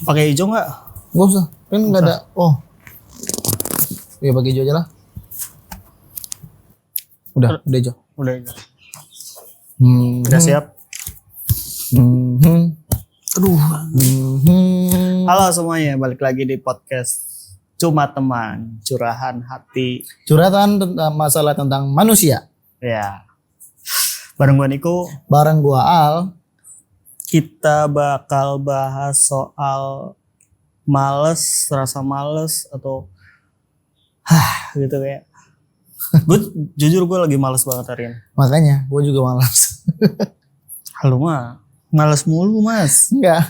Pakai hijau nggak? Gak usah, kan nggak ada. Oh, ya pakai hijau aja lah. Udah hijau. Udah hijau. Udah siap? Aduh. Halo semuanya, balik lagi di podcast Cuma Teman, Curahan Hati. Curhatan tentang masalah tentang manusia. Ya. Bareng gua Niko. Bareng gua Al. Kita bakal bahas soal males, rasa males atau gitu kayak. Jujur gue lagi males banget hari ini. Makanya gua juga malas. Halo mah, males mulu mas. Enggak.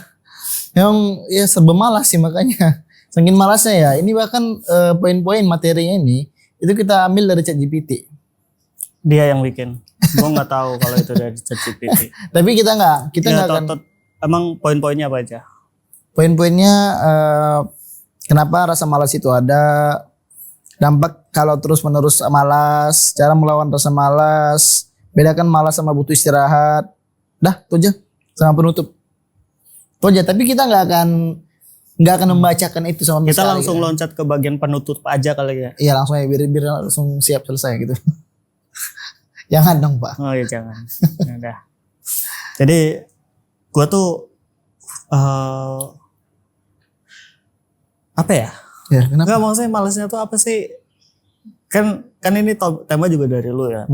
Yang ya serba malas sih makanya. Saking malasnya ya. Ini bahkan poin-poin materinya ini itu kita ambil dari ChatGPT. Dia yang bikin. Gue nggak tahu kalau itu dari ChatGPT. Tapi kita nggak akan. Emang poin-poinnya apa aja? Poin-poinnya kenapa rasa malas itu ada, dampak kalau terus-menerus malas, cara melawan rasa malas, bedakan malas sama butuh istirahat. Dah, itu aja sama penutup. Itu aja. Tapi kita nggak akan membacakan itu sama kita sekali, langsung loncat ke bagian penutup aja kali ya. Iya langsung ya biar langsung siap selesai gitu. Jangan dong Pak. Oh iya jangan. Udah. Jadi gue tuh apa ya? Ya kenapa? Enggak, maksudnya malesnya tuh apa sih? Kan ini tema juga dari lu ya.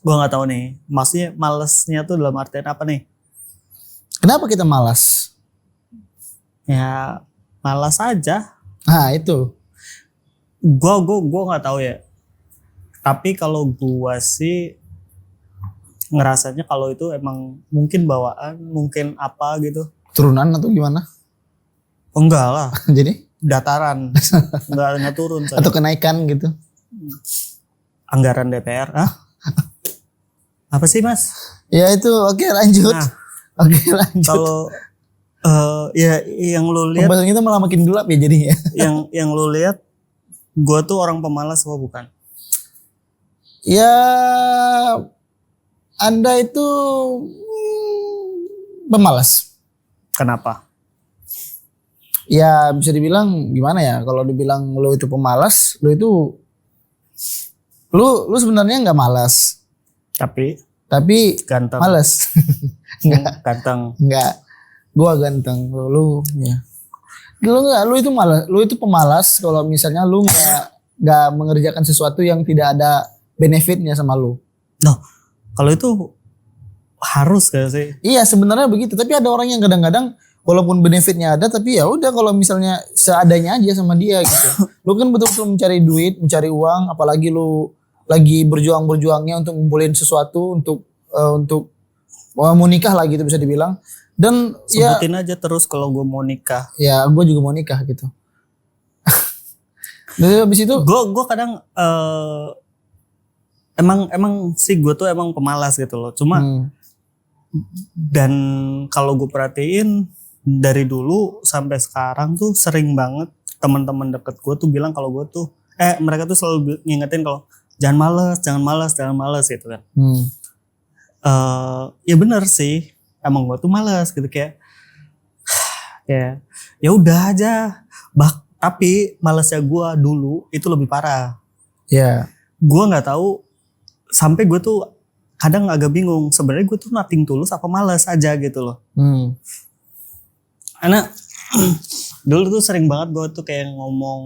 Gue nggak tahu nih. Maksudnya malesnya tuh dalam artian apa nih? Kenapa kita malas? Ya malas aja. Nah itu. Gua nggak tahu ya. Tapi kalau gua sih ngerasanya kalau itu emang mungkin bawaan, mungkin apa gitu. Turunan atau gimana? Enggak lah. Jadi? Dataran. Enggak turun. Atau kenaikan gitu? Anggaran DPR. Apa sih mas? Ya itu oke lanjut. Nah, oke lanjut. Kalau ya yang lu lihat. Pembahasan kita malah makin gelap ya jadinya. yang lu lihat, gua tuh orang pemalas apa bukan? Ya, Anda itu pemalas. Kenapa? Ya bisa dibilang gimana ya? Kalau dibilang lu itu pemalas, lu sebenarnya nggak malas. Tapi ganteng. Malas. Enggak. Ganteng. Enggak. Gua ganteng. Lu ya. Lu itu malas. Lu itu pemalas kalau misalnya lu nggak mengerjakan sesuatu yang tidak ada benefitnya sama lu. Noh, kalau itu harus gak sih? Iya sebenarnya begitu. Tapi ada orang yang kadang-kadang walaupun benefitnya ada, tapi ya udah kalau misalnya seadanya aja sama dia gitu. Lu kan betul-betul mencari duit, mencari uang, apalagi lu lagi berjuang-berjuangnya untuk ngumpulin sesuatu untuk mau nikah lah gitu bisa dibilang. Dan sebutin aja terus kalau gue mau nikah. Ya gue juga mau nikah gitu. Dan habis itu gue kadang emang sih gue tuh emang pemalas gitu loh. Cuma dan kalau gue perhatiin dari dulu sampai sekarang tuh sering banget teman-teman deket gue tuh bilang kalau gue tuh mereka tuh selalu ngingetin kalau jangan malas gitu kan. Ya benar sih, emang gue tuh malas gitu kayak ya udah aja. Tapi malasnya gue dulu itu lebih parah. Ya. Gue nggak tahu, sampai gue tuh kadang agak bingung sebenarnya gue tuh nothing tulus apa malas aja gitu loh. Karena dulu tuh sering banget gue tuh kayak ngomong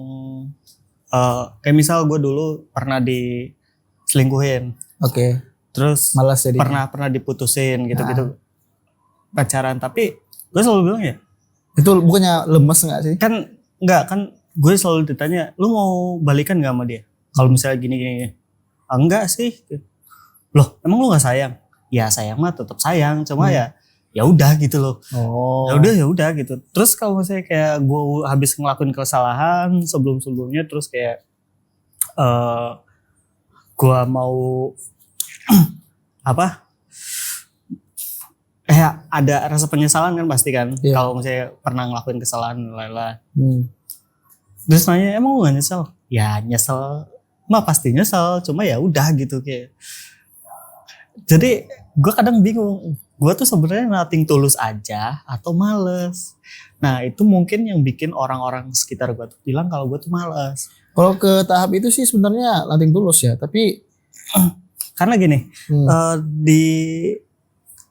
kayak misal gue dulu pernah diselingkuhin. Oke. Terus malas jadi. Pernah diputusin gitu-gitu. Pacaran, tapi gue selalu bilang ya. Itu bukannya lemes gak sih? Kan enggak, kan gue selalu ditanya, lu mau balikan gak sama dia? Kalau misalnya gini-gini. Enggak sih. Loh, emang lu gak sayang? Ya sayang mah tetap sayang, cuma ya udah gitu loh. Ya udah gitu. Terus kalau misalnya kayak gue habis ngelakuin kesalahan sebelumnya, terus kayak gue mau ada rasa penyesalan kan pasti kan. Kalau misalnya pernah ngelakuin kesalahan lain-lain. Terus nanya, emang lu gak nyesel? Ya nyesel mah pasti nyesel, cuma ya udah gitu kayak. Jadi gue kadang bingung, gue tuh sebenarnya nothing tulus aja atau males. Nah itu mungkin yang bikin orang-orang sekitar gue tuh bilang kalau gue tuh malas. Kalau ke tahap itu sih sebenarnya nothing tulus ya, tapi Karena gini, di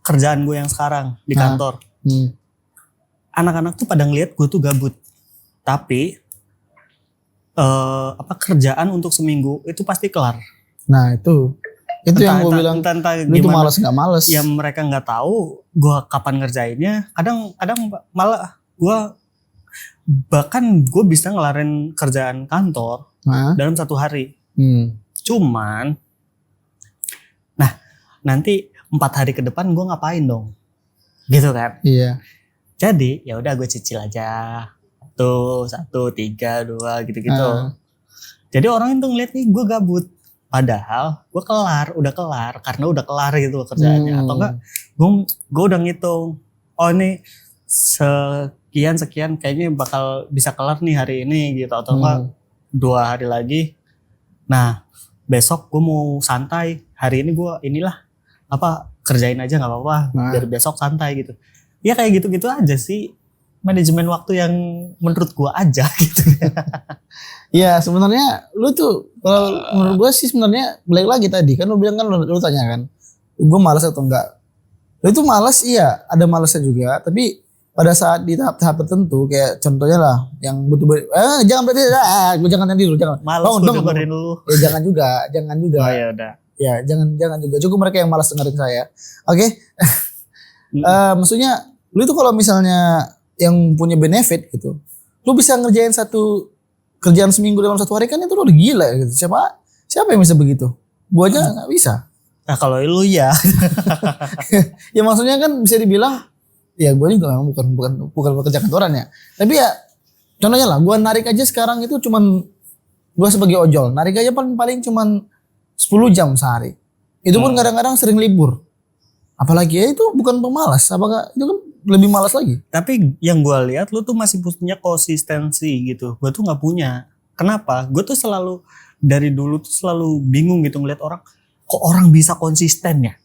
kerjaan gue yang sekarang di kantor, anak-anak tuh pada ngeliat gue tuh gabut. Tapi kerjaan untuk seminggu itu pasti kelar. Nah itu yang gue bilang, lu itu malas nggak malas. Yang mereka nggak tahu gue kapan ngerjainnya. Kadang malah gue bahkan gue bisa ngelarin kerjaan kantor dalam 1 hari. Cuman, nah nanti 4 hari ke depan gue ngapain dong, gitu kan? Iya. Jadi ya udah gue cicil aja. 1, 3, 2 gitu-gitu. Jadi orang itu ngeliat nih gue gabut. Padahal gue udah kelar karena udah kelar gitu kerjaannya. Atau enggak gue udah ngitung, oh ini sekian kayaknya bakal bisa kelar nih hari ini gitu. Atau enggak 2 hari lagi. Nah besok gue mau santai, hari ini gue kerjain aja nggak apa-apa, biar besok santai gitu. Ya kayak gitu-gitu aja sih, manajemen waktu yang menurut gue aja gitu. Ya sebenarnya lu tuh kalau menurut gue sih sebenarnya balik lagi tadi kan lu bilang kan lu tanya kan, gue malas atau enggak? Lu itu malas, iya ada malasnya juga, tapi pada saat di tahap-tahap tertentu kayak contohnya lah yang betul-betul jangan berarti gue jangan nanti dulu jangan. Malas gue dengerin dulu. Ya jangan juga. Oh ya udah. Ya jangan juga. Cukup mereka yang malas dengerin saya. Oke. Maksudnya lu itu kalau misalnya yang punya benefit gitu, lu bisa ngerjain satu kerjaan seminggu dalam 1 hari kan itu lu udah gila gitu. Siapa yang bisa begitu? Gua aja nggak bisa. Nah kalau lu ya. Ya maksudnya kan bisa dibilang, ya gue juga bukan pekerja kantoran ya. Tapi ya contohnya lah, gue narik aja sekarang itu cuman gue sebagai ojol narik aja paling cuman 10 jam sehari. Itu pun kadang-kadang sering libur. Apalagi ya itu bukan pemalas, apakah itu kan lebih malas lagi. Tapi yang gue lihat lu tuh masih punya konsistensi gitu. Gue tuh nggak punya. Kenapa? Gue tuh selalu dari dulu tuh selalu bingung gitu ngeliat orang. Kok orang bisa konsisten ya?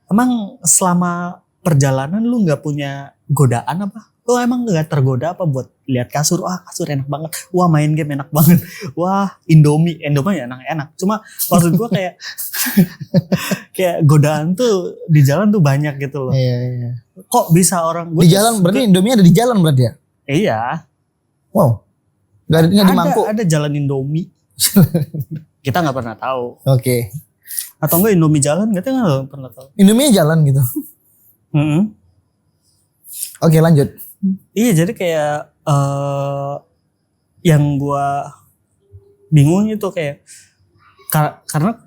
Emang selama perjalanan lu nggak punya godaan apa? Lu emang nggak tergoda apa buat lihat kasur? Wah kasur enak banget. Wah main game enak banget. Wah Indomie ya enak. Cuma maksud gue kayak kayak godaan tuh di jalan tuh banyak gitu loh. Iya. Kok bisa orang di jalan berarti Indomie ada di jalan berarti ya? Iya. Wow. Gak ada di mangkuk. Ada jalan Indomie. Kita nggak pernah tahu. Oke. Atau enggak Indomie jalan kita nggak pernah tahu. Indomie jalan gitu. Oke lanjut. Iya jadi kayak yang gua bingung itu kayak karena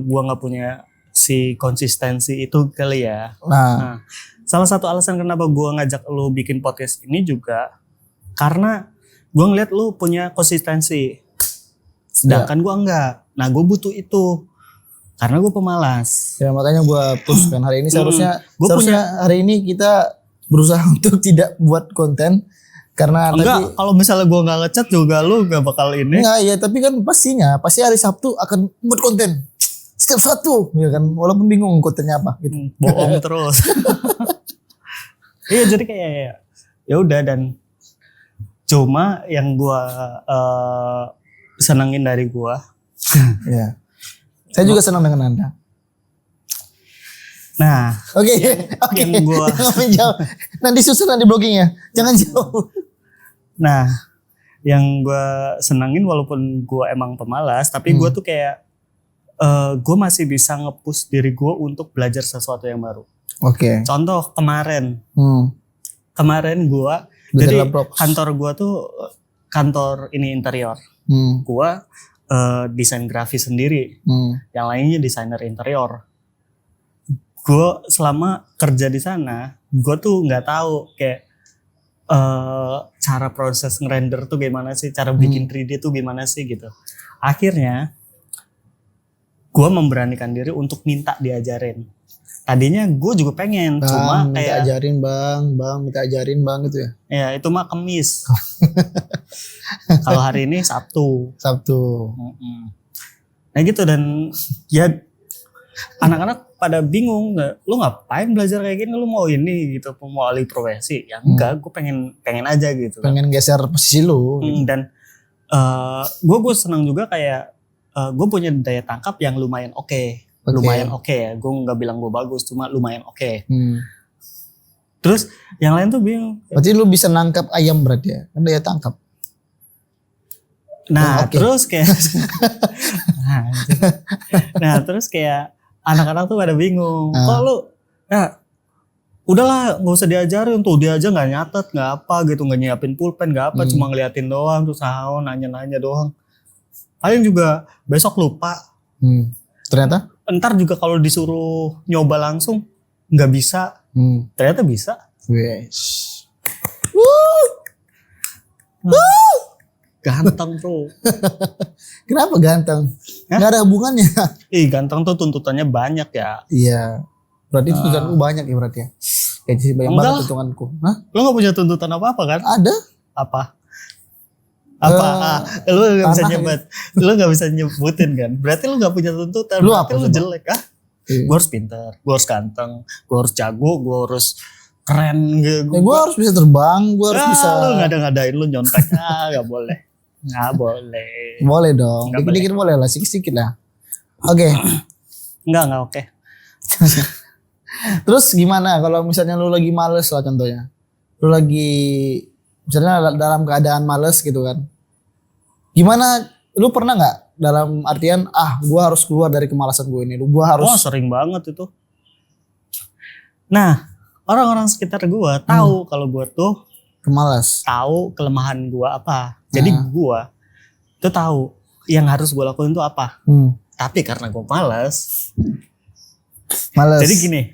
gua nggak punya si konsistensi itu kali ya. Nah, salah satu alasan kenapa gua ngajak lu bikin podcast ini juga karena gua ngeliat lu punya konsistensi, sedangkan gua enggak. Nah gua butuh itu karena gua pemalas. Ya makanya gua push kan hari ini seharusnya hari ini kita berusaha untuk tidak buat konten karena enggak, kalau misalnya gue nggak ngechat juga lu gak bakal ini. Enggak ya, tapi kan pasti hari Sabtu akan buat konten setiap Sabtu ya kan, walaupun bingung kontennya apa gitu. Bohong terus. Iya jadi kayak ya udah, dan cuma yang gue senengin dari gue ya saya juga senang dengan Anda. Nah, oke. Yang gue nanti susun nanti bloggingnya, jangan jauh. Nah, yang gue senangin walaupun gue emang pemalas, tapi gue tuh kayak gue masih bisa nge-push diri gue untuk belajar sesuatu yang baru. Oke. Contoh kemarin gue, jadi kantor gue tuh kantor ini interior. Gue desain grafis sendiri, yang lainnya desainer interior. Gue selama kerja di sana, gue tuh nggak tahu kayak cara proses ngerender tuh gimana sih, cara bikin 3D tuh gimana sih gitu. Akhirnya gue memberanikan diri untuk minta diajarin. Tadinya gue juga pengen, cuma kayak ajarin minta ajarin bang gitu ya. Ya itu mah Kamis. Kalau hari ini Sabtu. Nah gitu, dan ya anak-anak pada bingung, lu ngapain belajar kayak gini, lu mau ini gitu, mau alih profesi? Ya enggak, gue pengen aja gitu. Pengen geser posisi lu. Dan gue senang juga kayak gue punya daya tangkap yang lumayan oke. Lumayan oke ya. Gue nggak bilang gue bagus, cuma lumayan oke. Terus yang lain tuh bingung. Berarti lu bisa nangkap ayam berarti ya? Kan daya tangkap. Nah, terus kayak terus kayak anak-anak tuh pada bingung. Kok lu ya udahlah nggak usah diajarin tuh, dia aja nggak nyatet, nggak apa gitu, nggak nyiapin pulpen, nggak apa, cuma ngeliatin doang, terus nanya-nanya doang. Paling juga besok lupa. Ternyata? Ntar juga kalau disuruh nyoba langsung nggak bisa. Ternyata bisa. Yes. Ganteng bro. Kenapa ganteng? Nggak ada hubungannya. Ganteng tuh tuntutannya banyak ya. Iya. Berarti tuntutan lu banyak ya berarti ya. Kayak sih banyak banget tuntutanku. Hah? Lu gak punya tuntutan apa-apa kan? Ada. Apa? Lu gak bisa nyebut. Lu gak bisa nyebutin kan? Berarti lu gak punya tuntutan. Lu berarti apa, lu jelek ah. Gue harus pintar, gue harus ganteng, gue harus jago, gue harus keren. Gue harus bisa terbang, gue harus bisa. Lu ngadain lu nyontek. Gak boleh. Gak boleh. Boleh dong. Dikit-dikit boleh lah, sedikit lah. Oke. Enggak oke. Terus gimana kalau misalnya lu lagi males lah contohnya. Lu lagi misalnya dalam keadaan males gitu kan. Gimana, lu pernah gak dalam artian gue harus keluar dari kemalasan gue ini. Gue harus. Wah sering banget itu. Nah orang-orang sekitar gue tahu kalau gue tuh pemalas. Tahu kelemahan gue apa. Jadi gue tuh tahu yang harus gue lakuin tuh apa. Tapi karena gue malas. Jadi gini,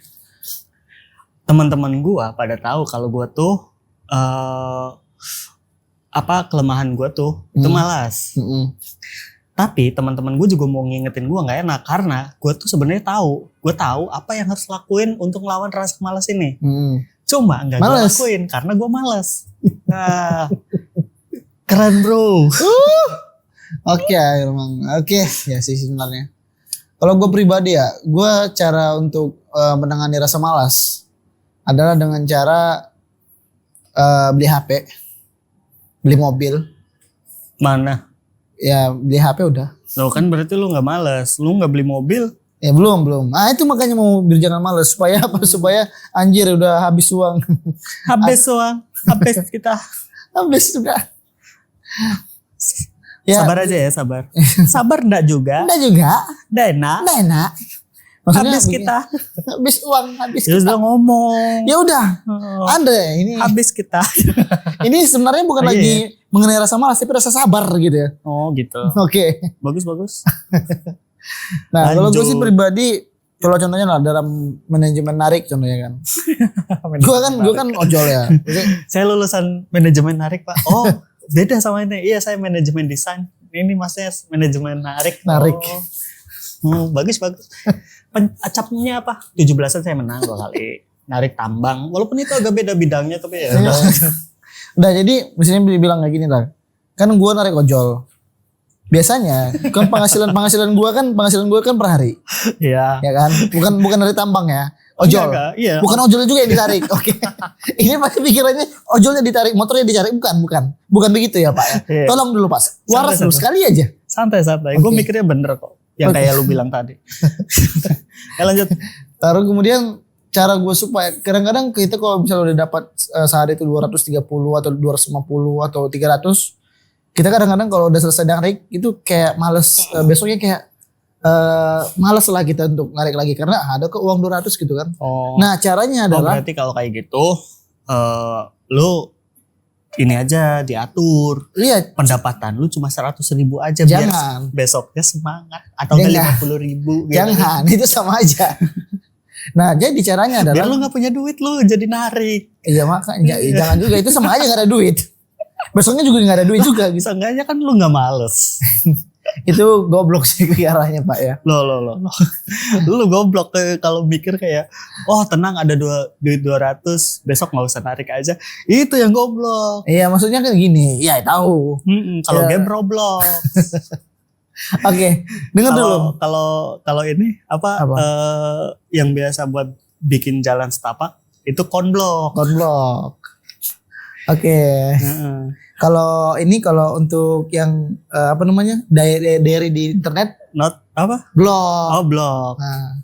teman-teman gue pada tahu kalau gue tuh kelemahan gue tuh itu malas. Tapi teman-teman gue juga mau ngingetin gue nggak enak karena gue tuh sebenarnya gue tahu apa yang harus lakuin untuk ngelawan rasa malas ini. Cuma nggak gue lakuin karena gue malas. Nah, keren bro. Oke, emang oke ya sih sebenarnya. Kalau gue pribadi ya, gue cara untuk menangani rasa malas adalah dengan cara beli HP, beli mobil. Mana? Ya beli HP udah. Loh kan berarti lu nggak malas, lu nggak beli mobil? Ya belum. Nah itu makanya mau biar jangan malas supaya apa? Supaya anjir udah habis uang. Habis uang, habis kita. Habis sudah. Ya. Sabar aja ya, sabar. Sabar enggak juga. Enggak juga. Enggak enak. Maksudnya habis kita. Habis uang, habis ya kita. Udah ngomong. Ya udah. Anda ini. Habis kita. Ini sebenarnya bukan lagi mengenai rasa malas, tapi rasa sabar gitu ya. Oh gitu. Oke. Bagus. Nah kalau gue sih pribadi, kalau contohnya lah dalam manajemen narik contohnya kan. gue kan ojol ya. Saya lulusan manajemen narik pak. Oh beda sama ini. Iya saya manajemen desain. Ini masnya manajemen narik. Bagus. Acapnya apa? 17-an saya menang 2 kali. Narik tambang. Walaupun itu agak beda bidangnya tapi ya. Udah jadi misalnya bilang kayak gini lah. Kan gue narik ojol. Biasanya kan penghasilan gue kan per hari. Iya. Ya kan? Bukan dari tambang ya. Ojol. Iya. Bukan ojolnya juga yang ditarik. Oke. Ini pasti pikirannya ojolnya ditarik, motornya ditarik. Bukan begitu ya Pak ya. Tolong dulu Pak. Waras dulu sekali aja. Santai. Gue mikirnya bener kok. Yang kayak lu bilang tadi. Lanjut. Taruh kemudian cara gue supaya kadang-kadang kita kalau misalnya udah dapat sehari itu 230 atau 250 atau 300, kita kadang-kadang kalau udah selesai narik itu kayak males, besoknya kayak males lah kita untuk narik lagi karena ada kok uang 200 gitu kan. Nah caranya adalah berarti kalau kayak gitu lu ini aja diatur. Lihat pendapatan lu cuma 100.000 aja. Jangan. Biar besoknya semangat. Atau 50.000 gitu. Jangan. Itu sama aja. Nah jadi caranya adalah biar lu gak punya duit lu jadi narik. Iya makanya jangan juga. Itu sama aja gak ada duit. Besoknya juga gak ada duit juga gitu. Seenggaknya kan lu gak males. Itu goblok sih ke arahnya Pak ya. Lo. Lu goblok kalau mikir kayak tenang ada duit 200 besok gak usah narik aja. Itu yang goblok. Iya maksudnya kan gini. Ya tahu. Kalau game Roblox. Oke, dengar dulu. Kalau ini apa? Apa? Yang biasa buat bikin jalan setapak itu konblok. Konblok. Oke. Heeh. Kalau untuk yang apa namanya? Diary di internet, Not apa? blog. Oh, blok. Nah,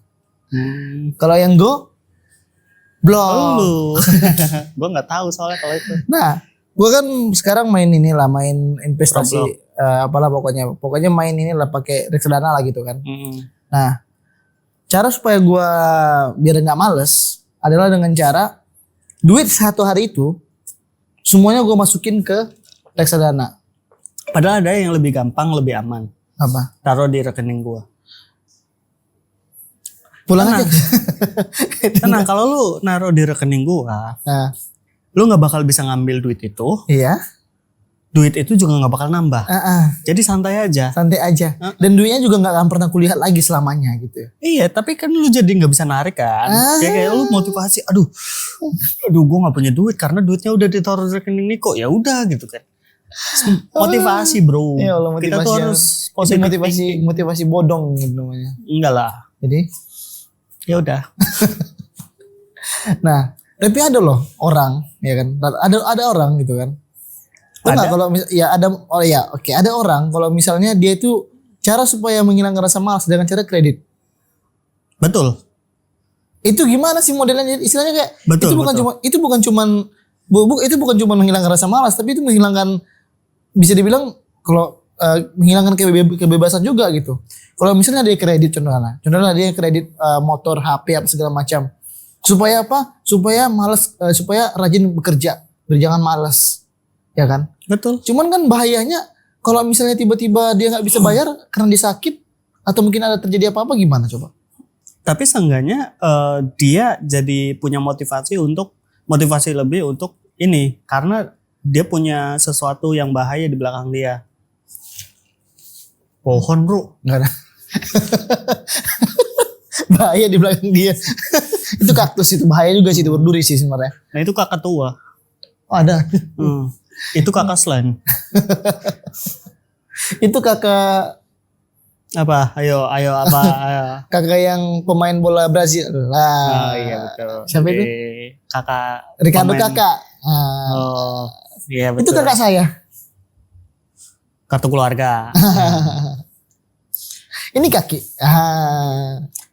Kalau kalau yang Go, blog. lu, gue nggak tahu soalnya kalau itu. Nah, gue kan sekarang main investasi Roblox. apalah pokoknya main inilah pakai reksadana lah gitu kan. Nah, cara supaya gue biar nggak males adalah dengan cara duit satu hari itu semuanya gue masukin ke reksadana. Padahal ada yang lebih gampang, lebih aman. Apa? Taruh di rekening gue. Pulang Tenang. aja. Tenang, kalau lu naruh di rekening gua, Nah, lu nggak bakal bisa ngambil duit itu. iya. Duit itu juga nggak bakal nambah. Jadi santai aja. Santai aja. Dan duitnya juga nggak akan pernah kulihat lagi selamanya gitu. Iya, tapi kan lu jadi nggak bisa narik kan. Kayak lu motivasi, aduh, gue nggak punya duit karena duitnya udah ditaruh di rekening Niko. Ya udah gitu kan. Motivasi bro. Ya Allah, Kita tuh harus itu positive thinking. motivasi bodong gitu namanya. Enggak lah. Jadi, Ya udah. nah, tapi ada loh orang, ya kan? Ada orang gitu kan. Tahu nggak Ada? kalau ada orang kalau misalnya dia itu cara supaya menghilangkan rasa malas dengan cara kredit. Betul. Itu gimana sih modelnya? Istilahnya kayak Betul, itu bukan cuman menghilangkan rasa malas, tapi itu menghilangkan, bisa dibilang kalau menghilangkan kebebasan juga gitu. Kalau misalnya dia kredit contohnya dia kredit motor, HP apa segala macam. Supaya apa? Supaya malas, supaya rajin bekerja, jangan malas. Ya kan? Betul. Cuman kan bahayanya kalau misalnya tiba-tiba dia nggak bisa bayar karena dia sakit atau mungkin ada terjadi apa-apa, gimana coba? Tapi seenggaknya dia jadi punya motivasi lebih untuk ini, karena dia punya sesuatu yang bahaya di belakang dia. Pohon bro. Nggak ada. Bahaya di belakang dia. Itu kaktus, itu bahaya juga sih, itu berduri sih sebenarnya. Nah itu kakak tua. Oh ada. Itu kakak selain. Itu kakak Apa? Ayo apa? Ayo. kakak yang pemain bola Brazil lah. Oh iya betul. Siapa itu? Kakak. Ricardo pemain. kakak. Oh iya betul. Itu kakak saya. Kartu keluarga. Ini kaki.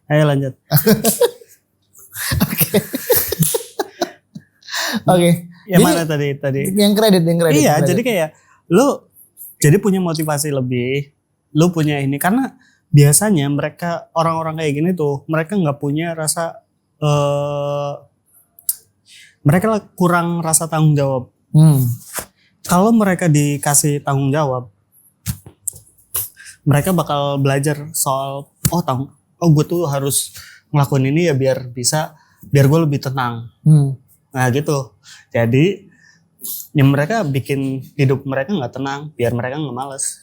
Ayo lanjut. Oke. Yang Jadi, mana tadi? Yang kredit. Iya, kredit. jadi kayak lu jadi punya motivasi lebih, lu punya ini karena biasanya mereka orang-orang kayak gini tuh mereka nggak punya rasa mereka kurang rasa tanggung jawab. Kalau mereka dikasih tanggung jawab, mereka bakal belajar soal gue tuh harus ngelakuin ini ya biar gue lebih tenang. Nah gitu. Jadi ya mereka bikin hidup mereka nggak tenang biar mereka nggak males.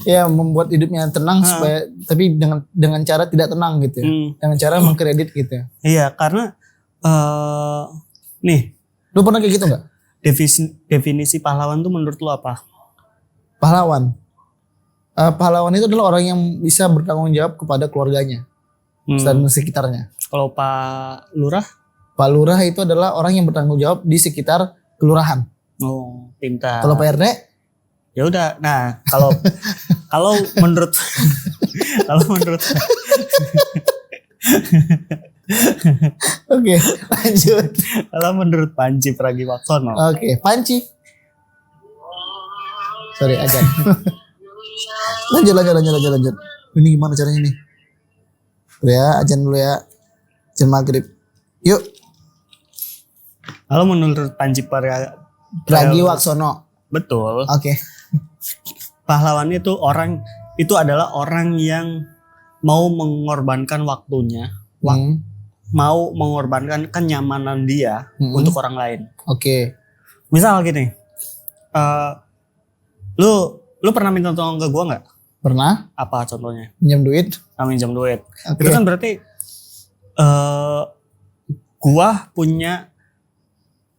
Ya membuat hidupnya tenang supaya, tapi dengan cara tidak tenang gitu ya. Dengan cara mengkredit gitu ya. Iya karena nih Lu pernah kayak gitu nggak? Definisi pahlawan tuh menurut lu apa? Pahlawan. Pahlawan itu adalah orang yang bisa bertanggung jawab kepada keluarganya dan sekitarnya. Kalau Pak Lurah? Pak Lurah itu adalah orang yang bertanggung jawab di sekitar kelurahan. Oh, pintar. Kalau Pak RT? Ya udah. Nah, kalau menurut Oke, lanjut. Kalau menurut Panji Pragiwaksono. Oke, Panci. Sorry, ajan. lanjut. Ini gimana caranya nih? Ya, ajan dulu ya. Ajan maghrib. Yuk. Kalau menurut Panji Pragiwaksono. Betul. Oke. Pahlawan itu adalah orang yang mau mengorbankan waktunya, mau mengorbankan kenyamanan dia untuk orang lain. Oke. Misal gini, lu pernah minta tolong ke gua nggak? Pernah? Apa contohnya? Pinjam duit? Minjam duit. Oke. Itu kan berarti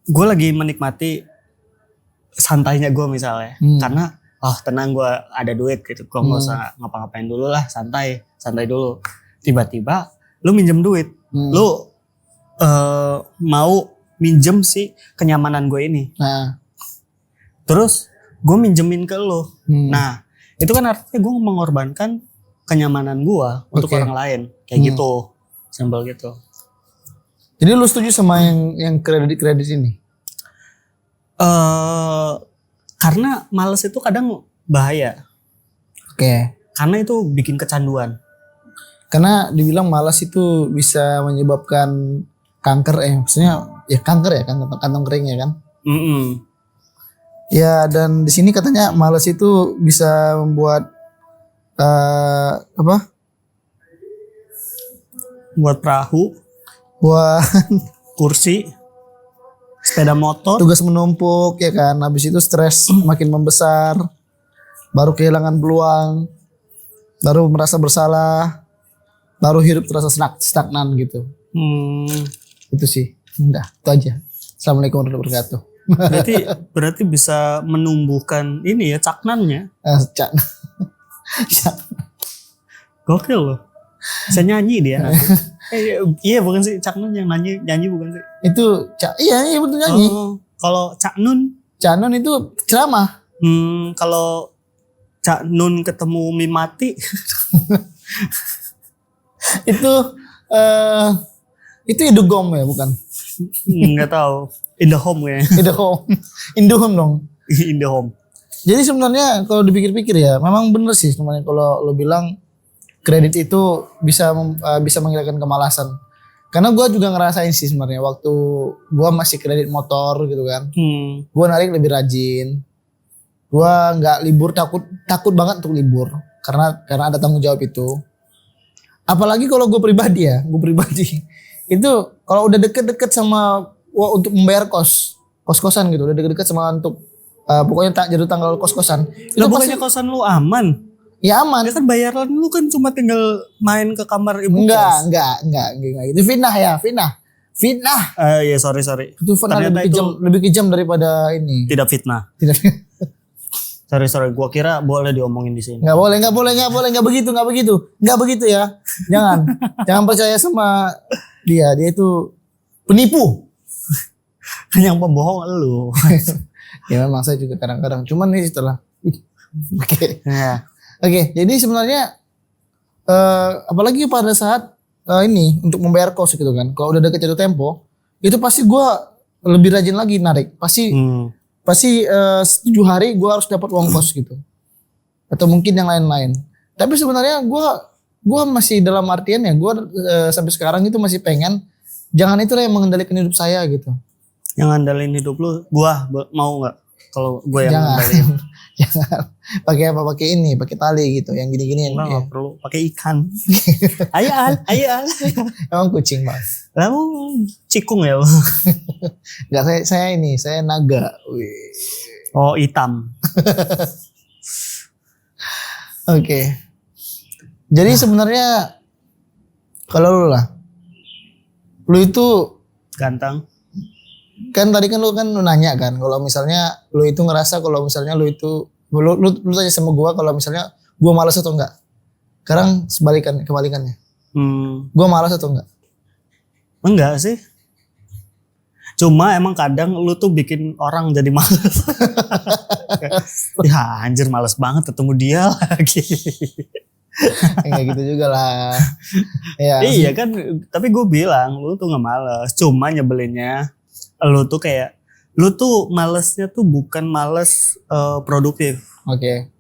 gue lagi menikmati santainya gue misalnya, karena oh tenang gue ada duit gitu, gue nggak usah ngapa-ngapain dulu lah, santai dulu. Tiba-tiba lu minjem duit, lu mau minjem si kenyamanan gue ini, terus gue minjemin ke lu. Nah itu kan artinya gue mengorbankan kenyamanan gue untuk orang lain, kayak gitu, simbol gitu. Jadi lu setuju sama yang kredit ini? Karena males itu kadang bahaya. Karena itu bikin kecanduan. Karena dibilang malas itu bisa menyebabkan kanker, maksudnya ya kanker ya, kantong kering ya kan. Ya, dan di sini katanya malas itu bisa membuat Buat perahu, buat kursi, sepeda motor, tugas menumpuk ya kan. Habis itu stres makin membesar, baru kehilangan peluang, baru merasa bersalah, baru hidup terasa stagnan gitu. Itu sih, udah itu aja. Assalamualaikum warahmatullahi wabarakatuh. Berarti bisa menumbuhkan ini ya, caknannya. Gokil loh. Bisa nyanyi dia. Iya bukan sih, Cak Nun yang nyanyi bukan sih? Itu iya betul nyanyi. Kalau Cak Nun itu ceramah. Kalau Cak Nun ketemu Mimati itu Indogom ya bukan? Nggak tahu. Indahome kayaknya. Indahome dong. Indahome. Jadi sebenarnya kalau dipikir-pikir ya, memang bener sih sebenarnya kalau lo bilang kredit itu bisa menghilangkan kemalasan. Karena gue juga ngerasain sih sebenarnya waktu gue masih kredit motor gitu kan. Gue narik lebih rajin. Gue nggak libur, takut banget untuk libur karena ada tanggung jawab itu. Apalagi kalau gue pribadi itu kalau udah deket-deket sama untuk membayar kos-kosan gitu, udah deket-deket sama untuk pokoknya tak jatuh tanggal kos-kosan. Itu bukannya kosan lu aman? Ya aman. Ya kan bayaran lu kan cuma tinggal main ke kamar ibu kos. Enggak. Itu fitnah. Iya sorry. Itu fitnah lebih kejam daripada ini. Tidak fitnah. Sorry. Gua kira boleh diomongin di sini. Enggak begitu ya. Jangan percaya sama dia itu penipu. Yang pembohong lu. Ya memang saya juga kadang-kadang. Cuman ini setelah. Oke, jadi sebenarnya apalagi pada saat ini untuk membayar kos gitu kan. Kalau udah deket jatuh tempo, itu pasti gue lebih rajin lagi narik. Pasti 7 hari gue harus dapat uang kos gitu. Atau mungkin yang lain-lain. Tapi sebenarnya gue masih dalam artian ya, gue sampai sekarang itu masih pengen jangan itulah yang mengendalikan hidup saya gitu. Yang ngendalin hidup lu, gue mau nggak? Kalau gue yang ngendalin. Jangan pakai ini, pakai tali gitu, yang gini-gini. Nggak perlu pakai ikan. Ayo al. Emang kucing Mas. Lalu cikung ya. Enggak, saya naga. Wih. Oh hitam. Oke. Jadi sebenarnya kalau lu itu ganteng. Kan tadi kan lu nanya kan kalau misalnya lu itu ngerasa kalau misalnya lu tanya sama gua kalau misalnya gua malas atau enggak. Sekarang kebalikannya. Gua malas atau enggak? Enggak sih. Cuma emang kadang lu tuh bikin orang jadi malas. Ya anjir malas banget ketemu dia lagi. Kayak gitu juga lah. Ya. Iya kan, tapi gue bilang lu tuh nggak malas, cuma nyebelinnya lu tuh malesnya tuh bukan males produktif. Oke.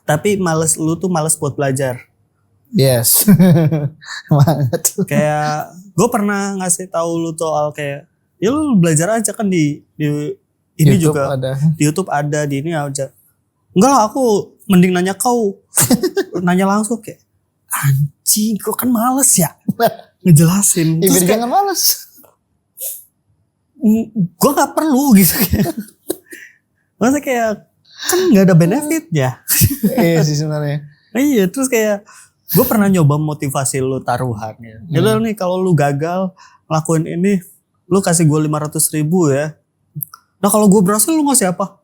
Tapi lu tuh males buat belajar. Yes. Banget. Kayak gue pernah ngasih tahu lu soal kayak ya lu belajar aja kan di ini YouTube juga ada. Di YouTube ada, di ini aja. Enggak lah, aku mending nanya kau. Nanya langsung kayak anjing kok kan males ya ngejelasin. Terus jangan males. Gue gak perlu gitu. Maksudnya kayak kan gak ada benefitnya. Iya sih sebenarnya. Iya, terus kayak gue pernah nyoba motivasi lu taruhan ya. Jadi nih kalau lu gagal lakuin ini, lu kasih gue 500.000 ya. Nah kalau gue berhasil lu ngasih apa?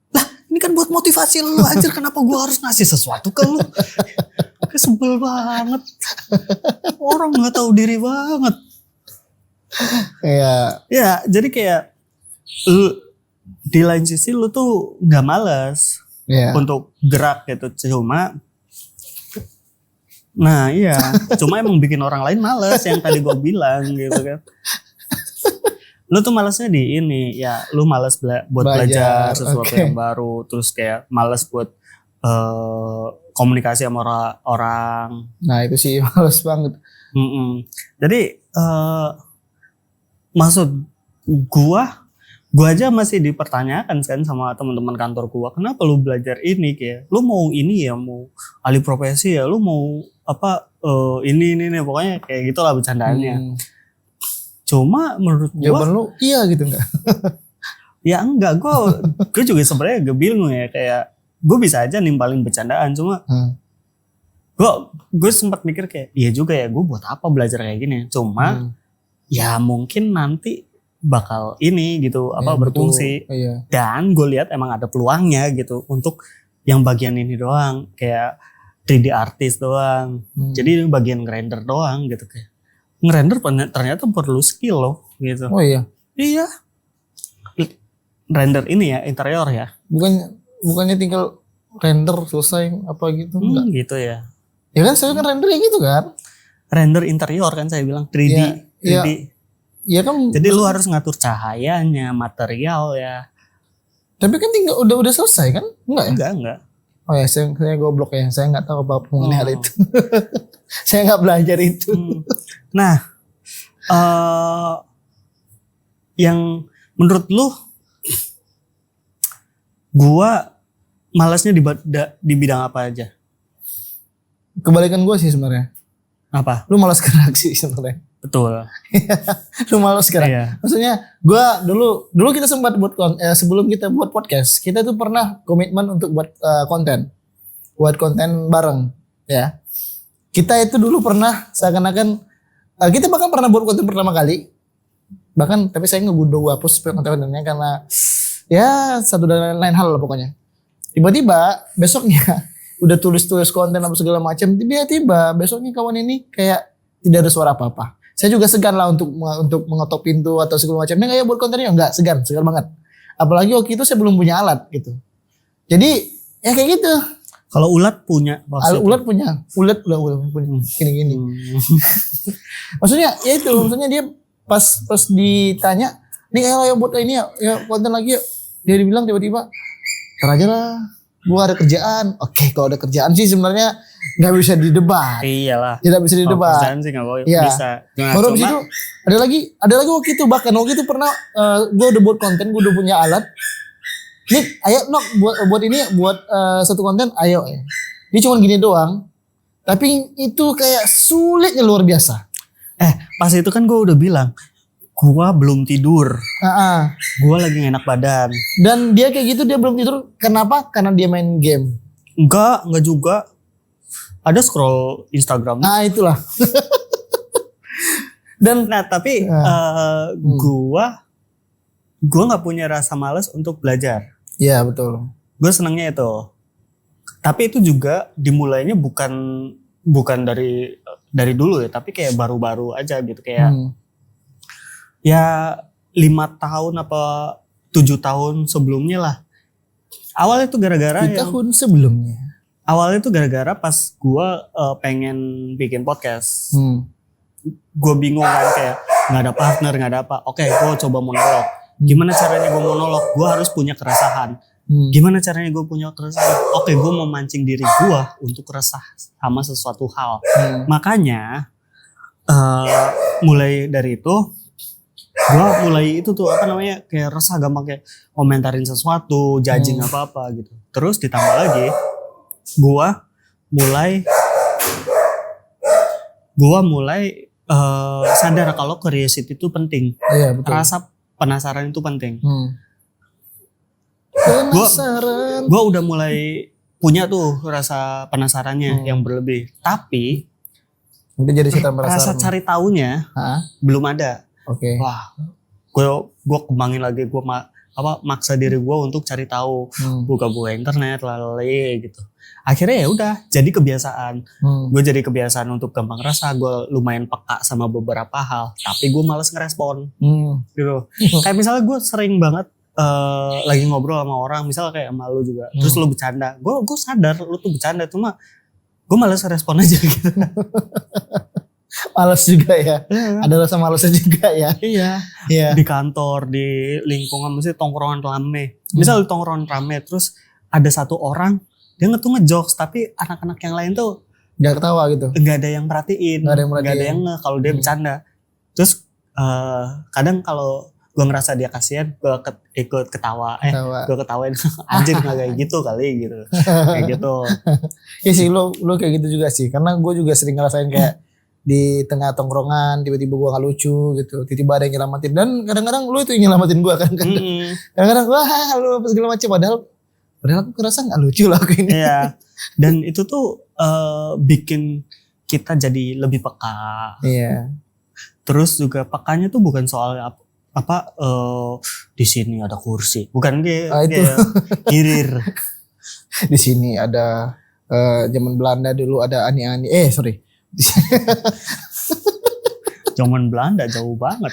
Lah Ini kan buat motivasi lu anjir, kenapa gue harus ngasih sesuatu ke lu? Kesebel banget. Orang gak tahu diri banget. Kayak Ya jadi kayak lu, di lain sisi lu tuh gak males ya. untuk gerak gitu. Cuma cuma emang bikin orang lain males yang tadi gue bilang gitu kan. Lu tuh malesnya di ini ya, lu males buat belajar sesuatu yang baru, terus kayak males buat komunikasi sama orang. Nah itu sih males banget. Jadi maksud gua aja masih dipertanyakan kan sama teman-teman kantor gua, kenapa lu belajar ini, kayak lu mau ini ya, mau alih profesi ya, lu mau apa ini pokoknya kayak gitulah bercandaannya. Cuma menurut gua jawaban lu iya gitu enggak? Ya enggak, gue juga sebenarnya agak bingung ya, kayak gue bisa aja nimpalin bercandaan, cuma gue sempat mikir kayak iya juga ya, gue buat apa belajar kayak gini. Cuma ya mungkin nanti bakal ini gitu apa berfungsi. Iya. Dan gue lihat emang ada peluangnya gitu untuk yang bagian ini doang, kayak 3D artist doang. Jadi bagian render doang gitu, kayak ngerender ternyata perlu skill loh gitu. Oh iya. Iya. Render ini ya, interior ya. Bukannya tinggal render selesai apa gitu enggak? Gitu ya. Ya kan saya kan rendernya gitu kan. Render interior kan saya bilang 3D. Iya. 3D. Iya kan. Jadi lu harus ngatur cahayanya, material ya. Tapi kan tinggal udah selesai kan? Enggak ya? Enggak. Oh ya, saya goblok ya. Saya nggak tahu apa mengenai hal itu. Saya nggak belajar itu. Nah, yang menurut lu, gua malasnya di bidang apa aja? Kebalikan gue sih sebenarnya. Apa? Lu malas gerak sih sebenarnya. Betul. Lu malas gerak. Iya. Maksudnya gue dulu kita sempat buat sebelum kita buat podcast, kita tuh pernah komitmen untuk buat konten bareng ya. Kita itu dulu pernah seakan-akan kita bahkan pernah buat konten pertama kali. Bahkan tapi saya ngegudo hapus konten-kontennya karena ya satu dan lain hal lah pokoknya. Tiba-tiba besoknya udah tulis konten apa segala macam, tiba-tiba besoknya kawan ini kayak tidak ada suara apa-apa. Saya juga segan lah untuk mengetok pintu atau segala macam. Ini kayak buat kontennya enggak, segan banget. Apalagi waktu itu saya belum punya alat gitu. Jadi ya kayak gitu. Kalau ulat punya, Ulat punya gini. Maksudnya ya itu, maksudnya dia pas ditanya, nih ayo buat ini ya konten lagi yuk. Dia dibilang tiba-tiba, ntar aja lah, gua ada kerjaan. Oke, kalau ada kerjaan sih sebenarnya nggak bisa didebat. Iyalah. Tidak bisa didebat. Kerjaan sih nggak Ya. bisa. Nah, baru abis itu ada lagi waktu itu, bahkan waktu itu pernah gue udah buat konten, gue udah punya alat. Nih, ayo Nok buat satu konten, ayo. Dia cuma gini doang. Tapi itu kayak sulitnya luar biasa. Pas itu kan gue udah bilang, gue belum tidur. Gue lagi enak badan. Dan dia kayak gitu, dia belum tidur. Kenapa? Karena dia main game. Enggak juga. Ada scroll Instagram. Nah itulah. Dan tapi gue nggak punya rasa malas untuk belajar. Iya betul. Gue senangnya itu. Tapi itu juga dimulainya bukan dari dulu ya, tapi kayak baru-baru aja gitu, kayak ya 5 tahun apa 7 tahun sebelumnya lah. Awalnya itu gara-gara 7 tahun sebelumnya. Awalnya itu gara-gara pas gue pengen bikin podcast. Gue bingung kan, kayak nggak ada partner, nggak ada apa. Oke, gue coba monolog. Gimana caranya gue monolog? Gue harus punya keresahan. Gimana caranya gue punya keresahan? Oke, gue mau mancing diri gue untuk resah sama sesuatu hal. Makanya mulai dari itu gue mulai itu tuh kayak resah gampang, kayak komentarin sesuatu, judging apa gitu. Terus ditambah lagi gue mulai sadar kalau curiosity itu penting. Iya betul. Rasa penasaran itu penting. Penasaran. Gue udah mulai punya tuh rasa penasarannya yang berlebih. Tapi udah jadi setan rasa cari taunya belum ada. Oke. Wah, gue kembangin lagi, gue maksa diri gue untuk cari tahu, buka-buka internet lalai gitu. Akhirnya ya udah jadi kebiasaan. Gue jadi kebiasaan untuk gampang resah. Gue lumayan peka sama beberapa hal, tapi gue males ngerespon gitu. Kayak misalnya gue sering banget lagi ngobrol sama orang, misalnya kayak sama lu juga, terus lu bercanda, gue sadar lu tuh bercanda, cuma gue males respon aja gitu. Males juga ya. Ada rasa malesnya juga ya. Iya. Di kantor, di lingkungan, misalnya tongkrongan rame. Misal di tongkrongan rame, terus ada satu orang, dia ngejokes, tapi anak-anak yang lain tuh gak ketawa gitu. Gak ada yang perhatiin. Gak ada yang nge kalau dia bercanda. Terus kadang kalau gue ngerasa dia kasihan, gue ikut ketawa. Gue ketawain, anjir gak kayak gitu kali gitu. Kayak gitu. Ya sih, lu kayak gitu juga sih. Karena gue juga sering ngerasain kayak di tengah tongkrongan tiba-tiba gue gak lucu gitu, tiba-tiba ada yang nyelamatin, dan kadang-kadang lu itu yang nyelamatin gue kan. Kadang-kadang wah lu apa segala macam, padahal aku ngerasa gak lucu lah aku ini. Iya. Dan itu tuh bikin kita jadi lebih peka. Iya. Terus juga pekanya tuh bukan soal di sini ada kursi, bukan kayak kirir. Di sini ada zaman Belanda dulu ada ani-ani. Sorry. Zaman Belanda jauh banget.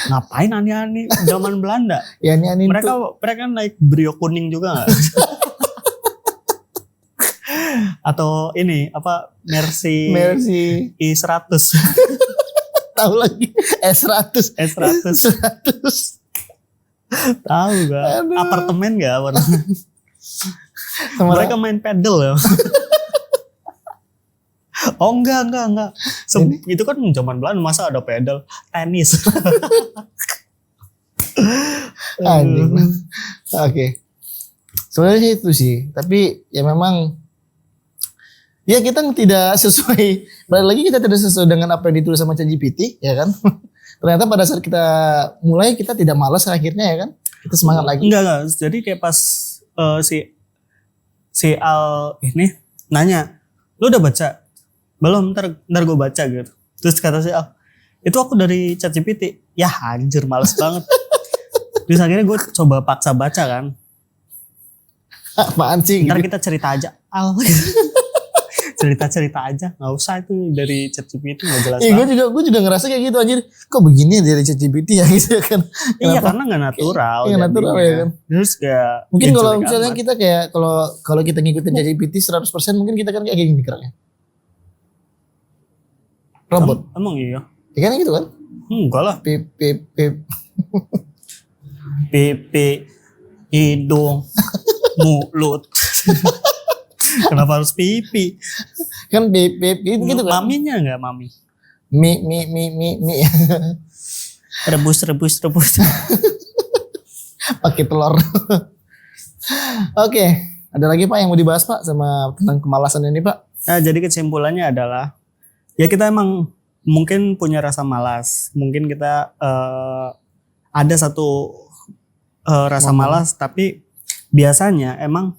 Ngapain ani-ani zaman Belanda? Ya ani-ani mereka naik Brio kuning juga gak? Atau ini Mercy I100. Tahu lagi S100. Tahu gak? Apartemen gak? Mereka main pedal ya. Oh enggak. Itu kan zaman Belanda, masa ada pedal, tenis. Oke. Sebenarnya itu sih, tapi ya memang ya kita tidak sesuai. Balik lagi kita tidak sesuai dengan apa yang ditulis sama ChatGPT, ya kan? Ternyata pada saat kita mulai kita tidak malas akhirnya, ya kan? Kita semangat lagi. Enggak. Jadi kayak pas si Al ini nanya, lu udah baca? Belum, ntar gue baca gitu. Terus kata si Al, itu aku dari ChatGPT. Ya anjir, males banget. Terus akhirnya gue coba paksa baca kan. Apaan sih? Ntar kita cerita aja, Al. cerita aja, nggak usah itu dari ChatGPT, nggak jelas. Iya, gue juga ngerasa kayak gitu anjir. Kok begini dari ChatGPT ya gitu kan? Iya, karena nggak natural. Iya natural ya kan. Terus kayak mungkin kalau misalnya kita kayak kalau kita ngikutin ChatGPT 100% mungkin kita kan kayak gini geraknya. Robot. Emang iya? Ya kan gitu kan? Enggak lah. Pipi, hidung, mulut. Kenapa harus pipi? Kan pipi gitu kan? Maminya enggak mami? Mi. Rebus. Pakai telur. Oke, ada lagi Pak yang mau dibahas Pak sama tentang kemalasan ini Pak? Nah, jadi kesimpulannya adalah ya kita emang mungkin punya rasa malas, mungkin kita ada satu rasa malas, tapi biasanya emang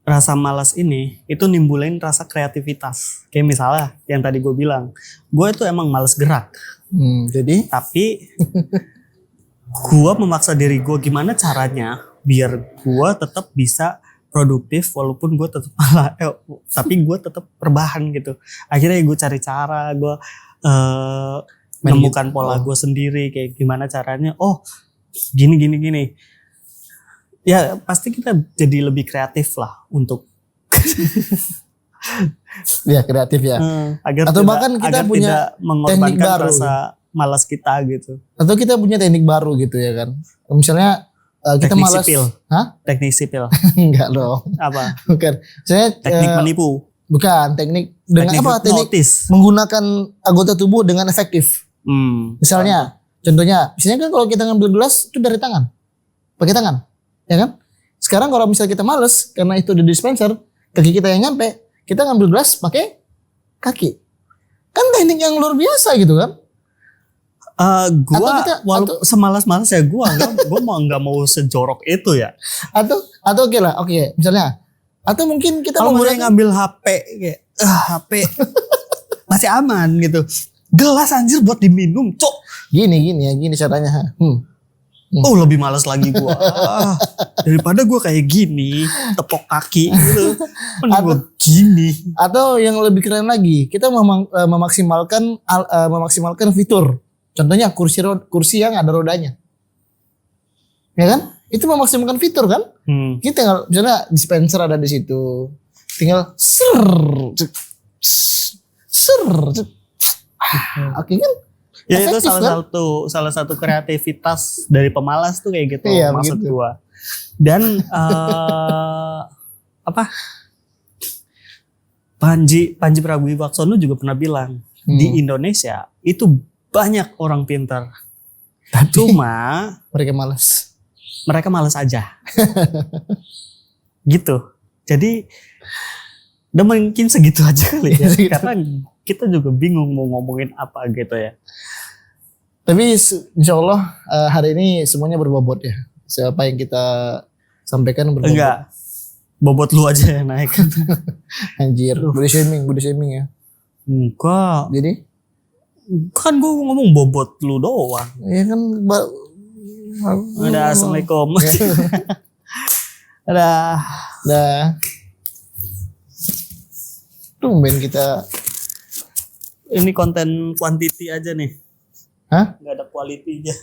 rasa malas ini itu nimbulin rasa kreativitas. Kayak misalnya yang tadi gue bilang, gue itu emang malas gerak, tapi gue memaksa diri gue gimana caranya biar gue tetap bisa produktif walaupun gue tetap tapi gue tetap perbahan gitu. Akhirnya gue cari cara, gue menemukan pola gue sendiri kayak gimana caranya. Oh gini. Ya pasti kita jadi lebih kreatif lah untuk ya kreatif ya. Atau bahkan kita punya teknik baru rasa malas kita gitu. Atau kita punya teknik baru gitu ya kan. Misalnya kita teknik malas. Sipil. Hah? Teknik sipil. Enggak dong. Apa? Bukan. Saya teknik menipu. Bukan, teknik dengan teknik apa? Teknik menggunakan anggota tubuh dengan efektif. Misalnya, contohnya kan kalau kita ngambil gelas itu dari tangan. Pakai tangan. Ya kan? Sekarang kalau misalnya kita males karena itu ada dispenser, kaki kita yang nyampe, kita ngambil gelas pakai kaki. Kan teknik yang luar biasa gitu kan? Gua walaupun semalas-malas ya gua nggak mau sejorok itu ya. Atau oke, misalnya atau mungkin kita kalau mulai ngambil HP kayak HP masih aman gitu. Gelas anjir buat diminum, cok. Gini caranya. Oh lebih malas lagi gue. Daripada gue kayak gini, tepok kaki gitu. Mending gue gini. Atau yang lebih keren lagi, kita memaksimalkan fitur. Contohnya kursi yang ada rodanya. Ya kan? Itu memaksimalkan fitur kan? Kita tinggal misalnya dispenser ada di situ. Tinggal oke kan? Ya itu Efektif, salah satu kreativitas dari pemalas tuh kayak gitu, Iya, maksud begitu. gua. Dan Panji Pragiwaksono juga pernah bilang di Indonesia itu banyak orang pintar. Cuma mereka malas. aja. Gitu. Jadi udah mungkin segitu aja kali ya. Karena kita juga bingung mau ngomongin apa gitu ya. Tapi insya Allah hari ini semuanya berbobot ya. Siapa yang kita sampaikan berbobot. Enggak. Bobot lu aja yang naik. Anjir. Body shaming ya. Enggak. Jadi? Kan gue ngomong bobot lu doang. Ya kan. Udah, assalamualaikum. Udah. Tumben kita. Ini konten quantity aja nih. Hah? Nggak ada quality-nya.